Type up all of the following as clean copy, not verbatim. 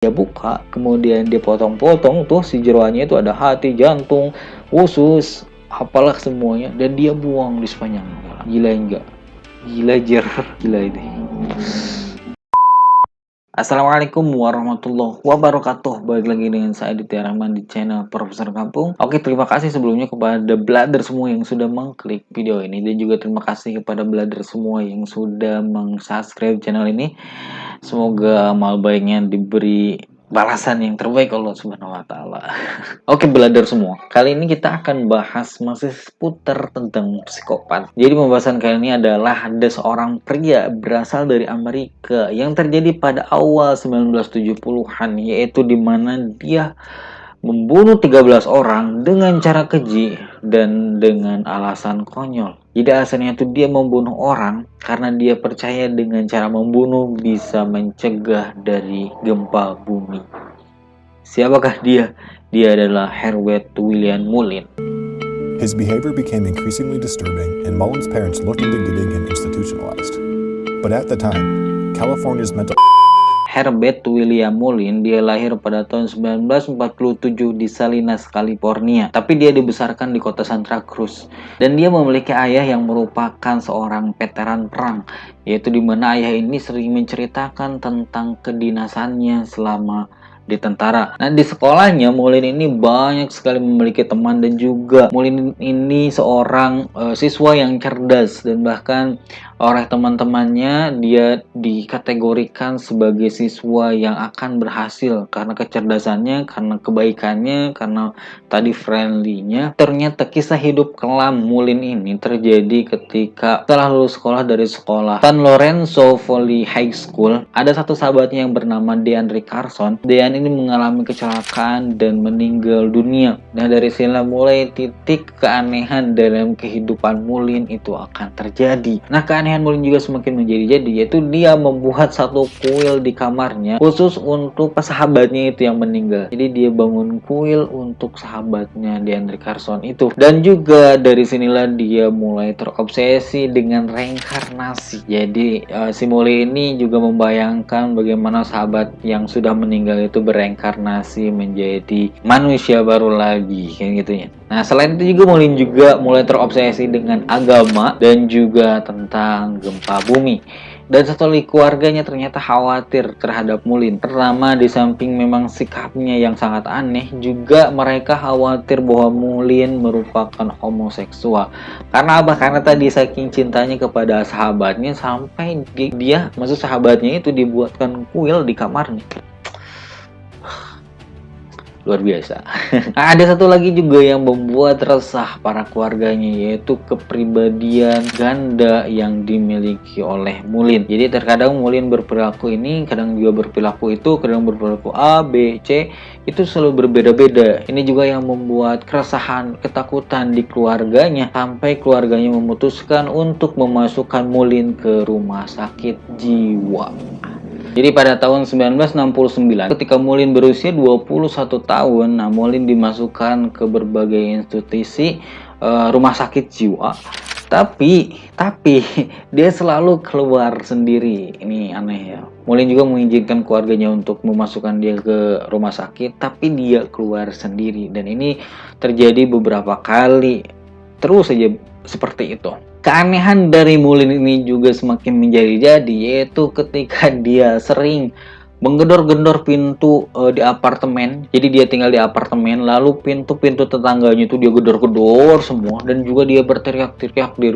Dia buka, kemudian dia potong-potong tuh si jeroannya itu ada hati, jantung, usus, apalah semuanya, dan dia buang di sepanjang jalan. Gila enggak? Gila jer, gila ini. Assalamualaikum warahmatullahi wabarakatuh. Balik lagi dengan saya Aditya Rahman di channel Profesor Kampung. Oke, terima kasih sebelumnya kepada Blader semua yang sudah mengklik video ini, dan juga terima kasih kepada Blader semua yang sudah meng-subscribe channel ini. Semoga amal baiknya diberi balasan yang terbaik Allah Subhanahu wa taala. Oke, Blader semua. Kali ini kita akan bahas masih seputar tentang psikopat. Jadi pembahasan kali ini adalah ada seorang pria berasal dari Amerika yang terjadi pada awal 1970-an, yaitu di mana dia membunuh 13 orang dengan cara keji dan dengan alasan konyol. Jadi alasannya itu dia membunuh orang karena dia percaya dengan cara membunuh bisa mencegah dari gempa bumi. Siapakah dia? Dia adalah Herbert William Mullin. His behavior became increasingly disturbing, and Mullen's parents looked into getting him institutionalized. But at the time, California's mental Herbert William Mullin, dia lahir pada tahun 1947 di Salinas, California. Tapi dia dibesarkan di kota Santa Cruz. Dan dia memiliki ayah yang merupakan seorang veteran perang, yaitu di mana ayah ini sering menceritakan tentang kedinasannya selama di tentara. Nah, di sekolahnya Mullin ini banyak sekali memiliki teman, dan juga Mullin ini seorang siswa yang cerdas, dan bahkan oleh teman-temannya dia dikategorikan sebagai siswa yang akan berhasil karena kecerdasannya, karena kebaikannya, karena tadi friendly-nya. Ternyata kisah hidup kelam Mullin ini terjadi ketika setelah lulus sekolah dari sekolah San Lorenzo Valley High School. Ada satu sahabatnya yang bernama Dean Carson. Dean ini mengalami kecelakaan dan meninggal dunia. Nah, dari sinilah mulai titik keanehan dalam kehidupan Mullin itu akan terjadi. Nah, keanehan Mullin juga semakin menjadi-jadi, yaitu dia membuat satu kuil di kamarnya khusus untuk sahabatnya itu yang meninggal. Jadi dia bangun kuil untuk sahabatnya Dean Carson itu. Dan juga dari sinilah dia mulai terobsesi dengan reinkarnasi. Jadi si Mullin ini juga membayangkan bagaimana sahabat yang sudah meninggal itu bereinkarnasi menjadi manusia baru lagi, kayak gitu ya. Nah, selain itu juga Mullin juga mulai terobsesi dengan agama dan juga tentang gempa bumi. Dan satu lagi keluarganya ternyata khawatir terhadap Mullin. Pertama, di samping memang sikapnya yang sangat aneh, juga mereka khawatir bahwa Mullin merupakan homoseksual. Karena apa? Karena tadi saking cintanya kepada sahabatnya sampai dia, maksud sahabatnya itu dibuatkan kuil di kamarnya. Luar biasa. Nah, ada satu lagi juga yang membuat resah para keluarganya, yaitu kepribadian ganda yang dimiliki oleh Mullin. Jadi terkadang Mullin berperilaku ini, kadang juga berperilaku itu, kadang berperilaku A, B, C, itu selalu berbeda-beda. Ini juga yang membuat keresahan, ketakutan di keluarganya, sampai keluarganya memutuskan untuk memasukkan Mullin ke rumah sakit jiwa. Jadi pada tahun 1969, ketika Mullin berusia 21 tahun, nah Mullin dimasukkan ke berbagai institusi rumah sakit jiwa. Tapi dia selalu keluar sendiri. Ini aneh ya. Mullin juga mengizinkan keluarganya untuk memasukkan dia ke rumah sakit, tapi dia keluar sendiri. Dan ini terjadi beberapa kali, terus saja seperti itu. Keanehan dari Mullin ini juga semakin menjadi-jadi, yaitu ketika dia sering menggedor-gedor pintu di apartemen. Jadi dia tinggal di apartemen, lalu pintu-pintu tetangganya itu dia gedor-gedor semua, dan juga dia berteriak-teriak di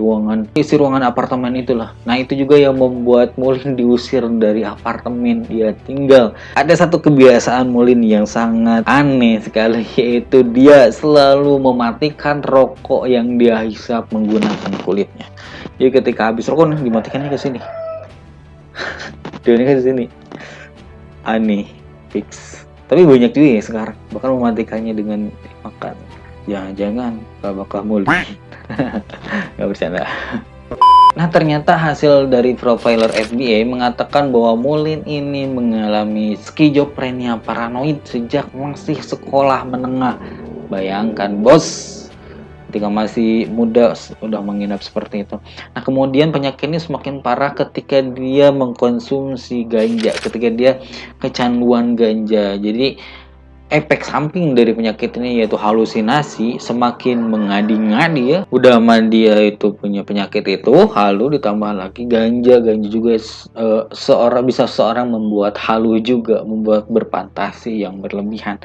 isi ruangan apartemen itulah. Nah, itu juga yang membuat Mullin diusir dari apartemen dia tinggal. Ada satu kebiasaan Mullin yang sangat aneh sekali, yaitu dia selalu mematikan rokok yang dia hisap menggunakan kulitnya. Jadi ketika habis rokok nih, dimatikannya ke sini. Dia ke sini. Aneh, fix. Tapi banyak juga ya sekarang, bahkan mematikannya dengan makan. Jangan-jangan bakal Mullin. Gak bercanda. Nah, ternyata hasil dari profiler FBI mengatakan bahwa Mullin ini mengalami skizofrenia paranoid sejak masih sekolah menengah. Bayangkan, bos, ketika masih muda udah mengidap seperti itu. Nah, kemudian penyakit ini semakin parah ketika dia mengkonsumsi ganja, ketika dia kecanduan ganja. Jadi efek samping dari penyakit ini yaitu halusinasi semakin mengadi-ngadi ya. Udah mah dia itu punya penyakit itu, halu ditambah lagi ganja juga seorang membuat halu juga, membuat berfantasi yang berlebihan.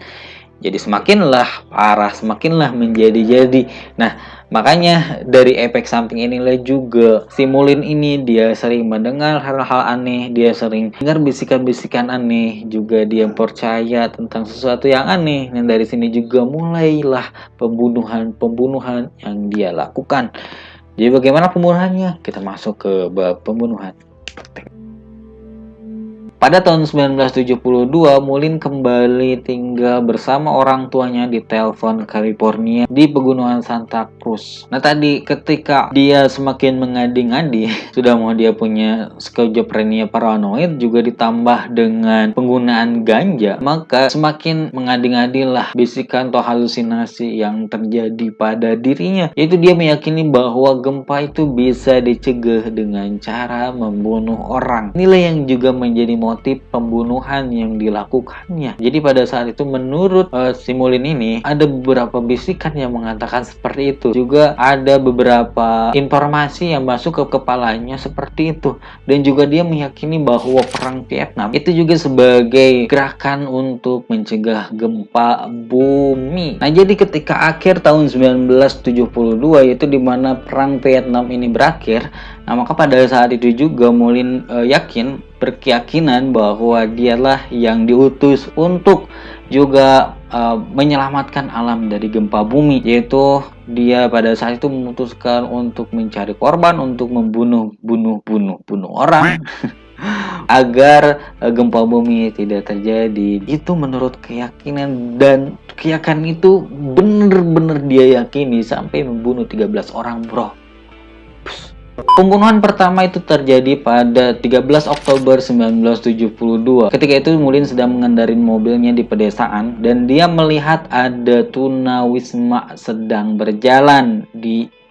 Jadi semakinlah parah, semakinlah menjadi-jadi. Nah, makanya dari efek samping inilah juga si Mulin ini dia sering mendengar hal-hal aneh, dia sering dengar bisikan-bisikan aneh, juga dia percaya tentang sesuatu yang aneh. Dan dari sini juga mulailah pembunuhan-pembunuhan yang dia lakukan. Jadi bagaimana pembunuhannya? Kita masuk ke bab pembunuhan. Pada tahun 1972, Mulin kembali tinggal bersama orang tuanya di Telfon, California di pegunungan Santa Cruz. Nah, tadi ketika dia semakin mengadi-ngadi, sudah mau dia punya skizofrenia paranoid juga ditambah dengan penggunaan ganja, maka semakin mengadi-ngadilah bisikan atau halusinasi yang terjadi pada dirinya. Yaitu dia meyakini bahwa gempa itu bisa dicegah dengan cara membunuh orang. Inilah yang juga menjadi motif pembunuhan yang dilakukannya. Jadi pada saat itu menurut si Mulin ini ada beberapa bisikan yang mengatakan seperti itu. Juga ada beberapa informasi yang masuk ke kepalanya seperti itu. Dan juga dia meyakini bahwa perang Vietnam itu juga sebagai gerakan untuk mencegah gempa bumi. Nah, jadi ketika akhir tahun 1972 yaitu dimana perang Vietnam ini berakhir, nah maka pada saat itu juga Mulin berkeyakinan bahwa dialah yang diutus untuk juga menyelamatkan alam dari gempa bumi, yaitu dia pada saat itu memutuskan untuk mencari korban untuk membunuh orang agar gempa bumi tidak terjadi. Itu menurut keyakinan, dan keyakinan itu benar-benar dia yakini sampai membunuh 13 orang, bro. Pembunuhan pertama itu terjadi pada 13 Oktober 1972. Ketika itu Mulin sedang mengendarai mobilnya di pedesaan dan dia melihat ada tunawisma sedang berjalan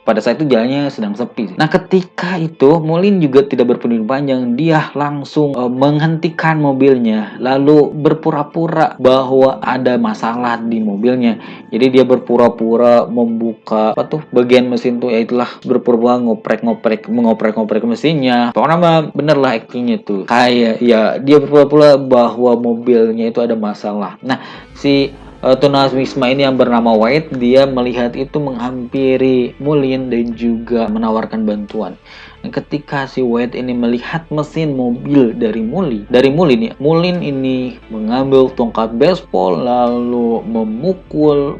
pada saat itu jalannya sedang sepi. Nah, ketika itu Mulin juga tidak berpikir panjang, dia langsung menghentikan mobilnya lalu berpura-pura bahwa ada masalah di mobilnya. Jadi dia berpura-pura membuka bagian mesin tuh, ya itulah, berpura-pura mengoprek-ngoprek mesinnya. Pokoknya mah bener lah actingnya tuh. Kayak ya dia berpura-pura bahwa mobilnya itu ada masalah. Nah, si tunawisma ini yang bernama White, dia melihat itu menghampiri Mulin dan juga menawarkan bantuan. Dan ketika si White ini melihat mesin mobil dari Mulin, Mulin ini mengambil tongkat baseball lalu memukul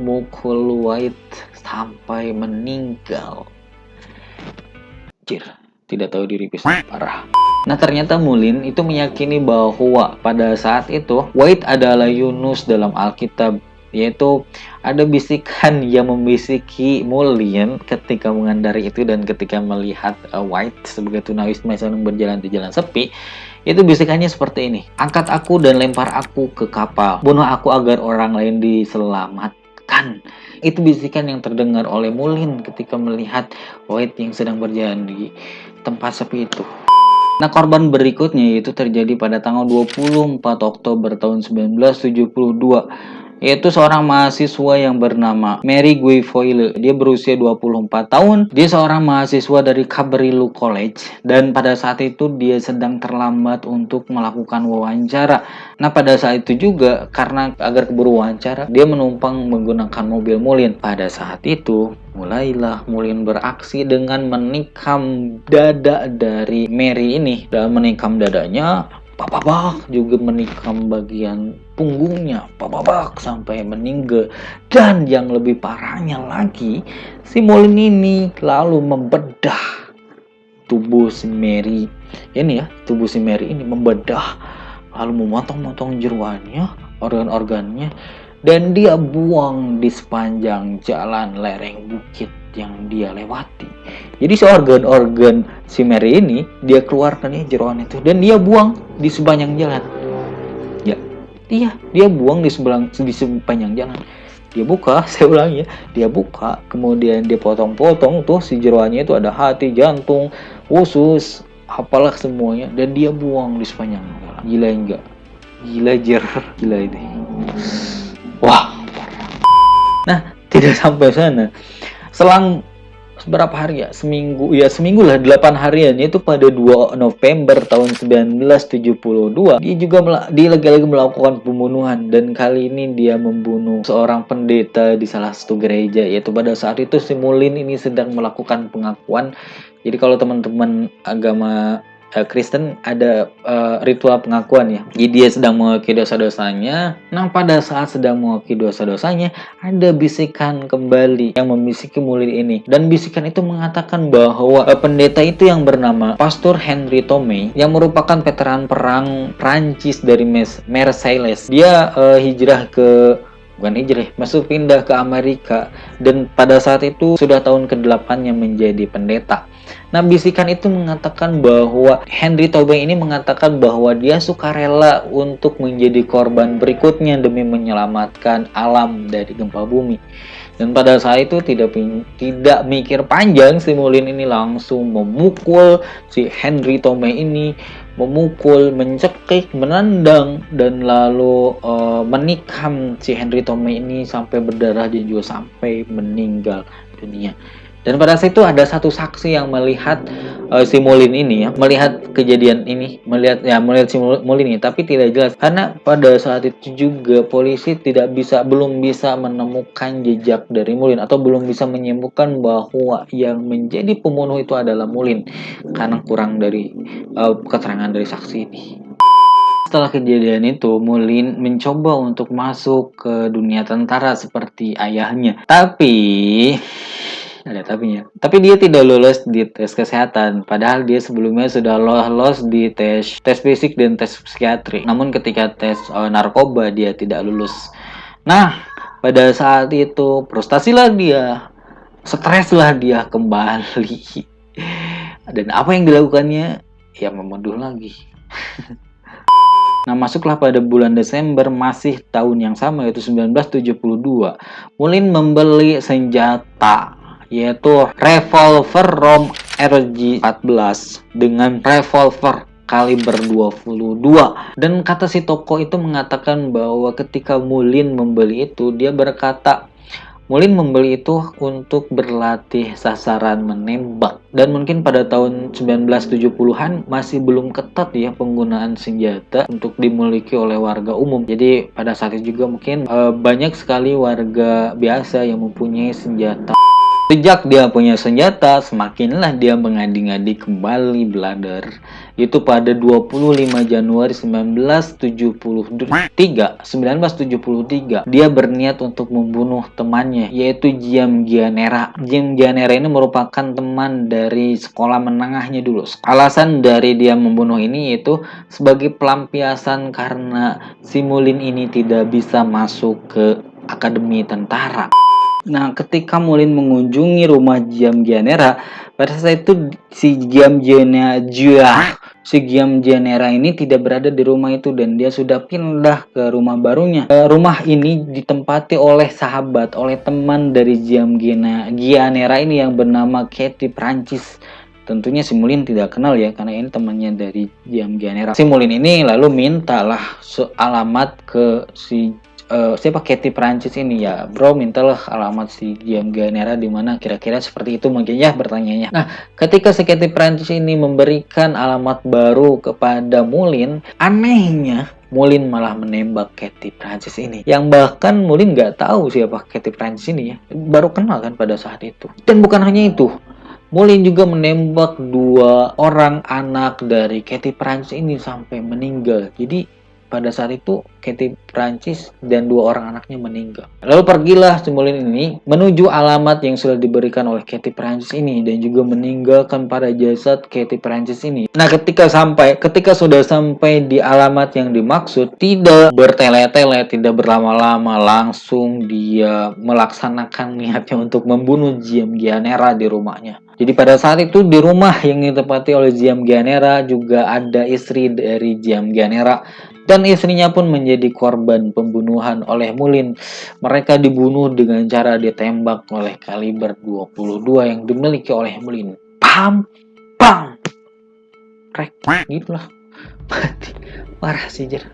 White sampai meninggal. Tidak tahu diri pisan, parah. Nah, ternyata Mulin itu meyakini bahwa pada saat itu White adalah Yunus dalam Alkitab, yaitu ada bisikan yang membisiki Mulin ketika mengendarai itu dan ketika melihat White sebagai tunawisma yang berjalan di jalan sepi. Itu bisikannya seperti ini: angkat aku dan lempar aku ke kapal, bunuh aku agar orang lain diselamatkan. Itu bisikan yang terdengar oleh Mulin ketika melihat White yang sedang berjalan di tempat sepi itu. Nah, korban berikutnya itu terjadi pada tanggal 24 Oktober tahun 1972, yaitu seorang mahasiswa yang bernama Mary Guilfoyle. Dia berusia 24 tahun. Dia seorang mahasiswa dari Cabrillo College dan pada saat itu dia sedang terlambat untuk melakukan wawancara. Nah, pada saat itu juga karena agar keburu wawancara, dia menumpang menggunakan mobil Mulin. Pada saat itu mulailah Mulin beraksi dengan menikam dada dari Mary ini. Dan menikam dadanya, juga menikam bagian punggungnya, sampai meninggal. Dan yang lebih parahnya lagi, si Mulin ini lalu membedah tubuh si Mary ini, membedah lalu memotong-motong jeroannya, organ-organnya, dan dia buang di sepanjang jalan lereng bukit yang dia lewati. Jadi organ-organ si Mary ini dia keluarkan jeroan itu dan dia buang di sepanjang jalan. Ya, dia buang di sepanjang jalan. Dia buka, saya ulangi ya, dia buka, kemudian dia potong-potong tuh si jeroannya itu ada hati, jantung, usus, apalah semuanya, dan dia buang di sepanjang jalan. Gila enggak? Gila jer, gila ini. Wah. Nah, tidak sampai sana. Selang berapa hari ya? Seminggu lah, 8 harian, yaitu pada 2 November tahun 1972 dia juga dia lagi-lagi melakukan pembunuhan, dan kali ini dia membunuh seorang pendeta di salah satu gereja, yaitu pada saat itu si Mullin ini sedang melakukan pengakuan. Jadi kalau teman-teman agama Kristen ada ritual pengakuan ya. Jadi dia sedang mengakui dosa-dosanya. Nah, pada saat sedang mengakui dosa-dosanya, ada bisikan kembali yang membisiki Mullin ini. Dan bisikan itu mengatakan bahwa pendeta itu yang bernama Pastor Henry Tomei, yang merupakan veteran perang Prancis dari Marseilles. Dia masuk pindah ke Amerika, dan pada saat itu sudah tahun ke-8-nya menjadi pendeta. Nah, bisikan itu mengatakan bahwa Henry Tomei ini mengatakan bahwa dia sukarela untuk menjadi korban berikutnya demi menyelamatkan alam dari gempa bumi. Dan pada saat itu tidak mikir panjang, si Mullin ini langsung memukul si Henry Tomei ini, memukul, mencekik, menendang, dan lalu menikam si Henry Tomei ini sampai berdarah dan juga sampai meninggal dunia. Dan pada saat itu ada satu saksi yang melihat si Mullin ini ya, melihat kejadian ini, melihat si Mullin ini, tapi tidak jelas karena pada saat itu juga polisi belum bisa menemukan jejak dari Mullin, atau belum bisa menyimpulkan bahwa yang menjadi pembunuh itu adalah Mullin karena kurang dari keterangan dari saksi ini. Setelah kejadian itu, Mullin mencoba untuk masuk ke dunia tentara seperti ayahnya. Ada tapinya. Tapi dia tidak lolos di tes kesehatan, padahal dia sebelumnya sudah lolos di tes fisik dan tes psikiatri. Namun ketika tes narkoba dia tidak lulus. Nah, pada saat itu frustasilah dia, streslah dia kembali. Dan apa yang dilakukannya? Ya membunuh lagi. Nah, masuklah pada bulan Desember masih tahun yang sama, yaitu 1972. Mullin membeli senjata, yaitu revolver ROM RG-14 dengan revolver kaliber 22. Dan kata si toko itu mengatakan bahwa ketika Mullin membeli itu, dia berkata Mullin membeli itu untuk berlatih sasaran menembak. Dan mungkin pada tahun 1970-an masih belum ketat ya penggunaan senjata untuk dimiliki oleh warga umum. Jadi pada saat itu juga mungkin banyak sekali warga biasa yang mempunyai senjata. Sejak dia punya senjata, semakinlah dia mengadi-ngadi kembali belader. Itu pada 25 Januari 1973, dia berniat untuk membunuh temannya, yaitu Jiam Gianera. Jiam Gianera ini merupakan teman dari sekolah menengahnya dulu. Alasan dari dia membunuh ini yaitu sebagai pelampiasan karena si Mullin ini tidak bisa masuk ke akademi tentara. Nah, ketika Mullin mengunjungi rumah Jiam Gianera, pada saat itu si Jiam Gianera ini tidak berada di rumah itu, dan dia sudah pindah ke rumah barunya. Rumah ini ditempati oleh teman dari Jiam Gianera ini yang bernama Katie Prancis. Tentunya si Mullin tidak kenal ya, karena ini temannya dari Jiam Gianera. Si Mullin ini lalu mintalah alamat ke si siapa Katie Prancis ini, ya bro, mintalah alamat si Jiam Gianera di mana, kira-kira seperti itu mungkin ya bertanyanya. Nah, ketika si Katie Prancis ini memberikan alamat baru kepada Mullin, anehnya Mullin malah menembak Katie Prancis ini, yang bahkan Mullin nggak tahu siapa Katie Prancis ini ya, baru kenal kan pada saat itu. Dan bukan hanya itu, Mullin juga menembak 2 orang anak dari Katie Prancis ini sampai meninggal. Jadi pada saat itu Katie Prancis dan 2 orang anaknya meninggal. Lalu pergilah si Mullin ini menuju alamat yang sudah diberikan oleh Katie Prancis ini, dan juga meninggalkan para jasad Katie Prancis ini. Nah, ketika sudah sampai di alamat yang dimaksud, tidak bertele-tele, tidak berlama-lama, langsung dia melaksanakan niatnya untuk membunuh Jiam Gianera di rumahnya. Jadi pada saat itu di rumah yang ditempati oleh Jiam Gianera juga ada istri dari Jiam Gianera, Dan istrinya pun menjadi korban pembunuhan oleh Mullin. Mereka dibunuh dengan cara ditembak oleh kaliber 22 yang dimiliki oleh Mullin. Pam, bang, rek, gitulah. Mati. Parah sih, Jer.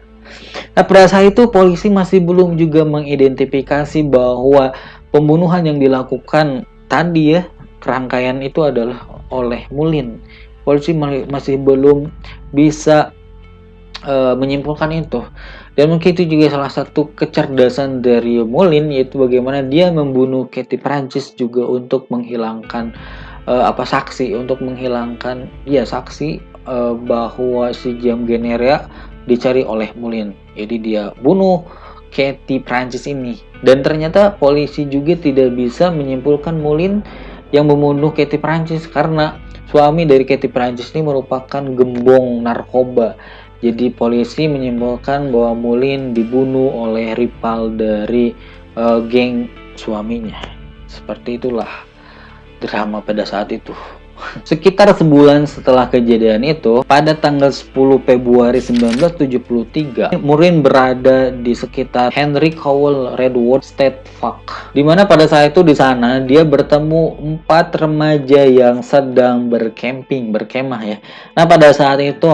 Nah, pada saat itu polisi masih belum juga mengidentifikasi bahwa pembunuhan yang dilakukan tadi ya, rangkaian itu adalah oleh Mullin. Polisi masih belum bisa menyimpulkan itu. Dan mungkin itu juga salah satu kecerdasan dari Mullin, yaitu bagaimana dia membunuh Katie Prancis juga untuk menghilangkan saksi, untuk menghilangkan saksi bahwa si Jam Generia dicari oleh Mullin. Jadi dia bunuh Katie Prancis ini. Dan ternyata polisi juga tidak bisa menyimpulkan Mullin yang membunuh Katie Prancis karena suami dari Katie Prancis ini merupakan gembong narkoba. Jadi polisi menyimpulkan bahwa Mullin dibunuh oleh rival dari geng suaminya. Seperti itulah drama pada saat itu. Sekitar sebulan setelah kejadian itu, pada tanggal 10 Februari 1973, Mullin berada di sekitar Henry Cowell Redwood State Park. Dimana pada saat itu di sana dia bertemu 4 remaja yang sedang berkemah ya. Nah, pada saat itu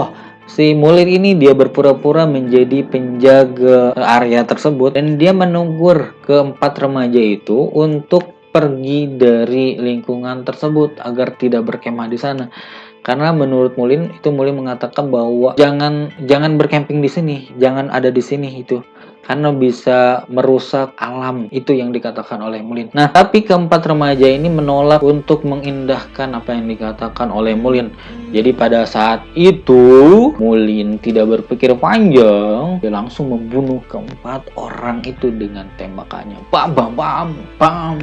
si Mullin ini dia berpura-pura menjadi penjaga area tersebut dan dia menegur keempat remaja itu untuk pergi dari lingkungan tersebut agar tidak berkemah di sana. Karena menurut Mullin mengatakan bahwa jangan bercamping di sini, jangan ada di sini itu. Karena bisa merusak alam, itu yang dikatakan oleh Mullin. Nah, tapi keempat remaja ini menolak untuk mengindahkan apa yang dikatakan oleh Mullin. Jadi pada saat itu Mullin tidak berpikir panjang, dia langsung membunuh keempat orang itu dengan tembakannya. Bam bam bam bam.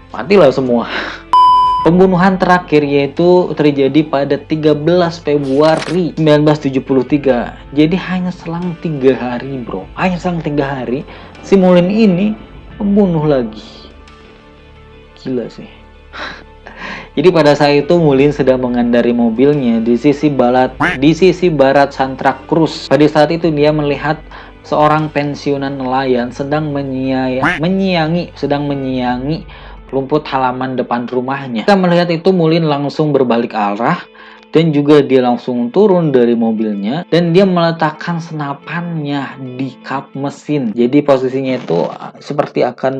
Matilah semua. Pembunuhan terakhir yaitu terjadi pada 13 Februari 1973. Jadi hanya selang 3 hari, bro. Hanya selang 3 hari, si Mullin ini membunuh lagi. Gila sih. Jadi pada saat itu Mullin sedang mengendari mobilnya di sisi barat Santa Cruz. Pada saat itu dia melihat seorang pensiunan nelayan sedang menyiangi rumput halaman depan rumahnya. Kita melihat itu Mullin langsung berbalik arah dan juga dia langsung turun dari mobilnya dan dia meletakkan senapannya di kap mesin. Jadi posisinya itu seperti akan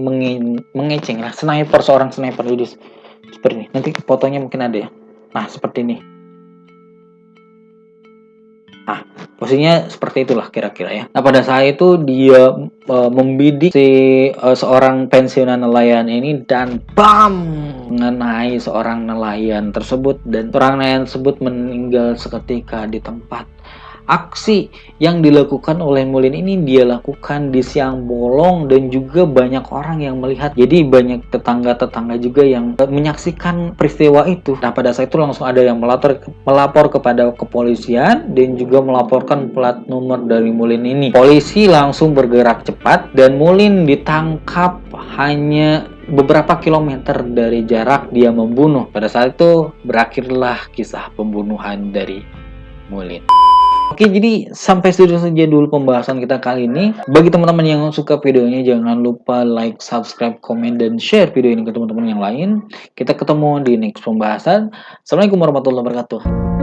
mengeceng lah, seorang sniper jadi seperti ini. Nanti fotonya mungkin ada ya. Nah, seperti ini. Nah, posisinya seperti itulah kira-kira ya. Nah, pada saat itu dia membidik seorang pensiunan nelayan ini dan bam mengenai seorang nelayan tersebut dan seorang nelayan tersebut meninggal seketika di tempat. Aksi yang dilakukan oleh Mullin ini dia lakukan di siang bolong dan juga banyak orang yang melihat. Jadi banyak tetangga-tetangga juga yang menyaksikan peristiwa itu. Nah, pada saat itu langsung ada yang melapor kepada kepolisian dan juga melaporkan plat nomor dari Mullin ini. Polisi langsung bergerak cepat dan Mullin ditangkap hanya beberapa kilometer dari jarak dia membunuh. Pada saat itu berakhirlah kisah pembunuhan dari Mullin. Oke, jadi sampai situ saja dulu pembahasan kita kali ini. Bagi teman-teman yang suka videonya, jangan lupa like, subscribe, komen, dan share video ini ke teman-teman yang lain. Kita ketemu di next pembahasan. Assalamualaikum warahmatullahi wabarakatuh.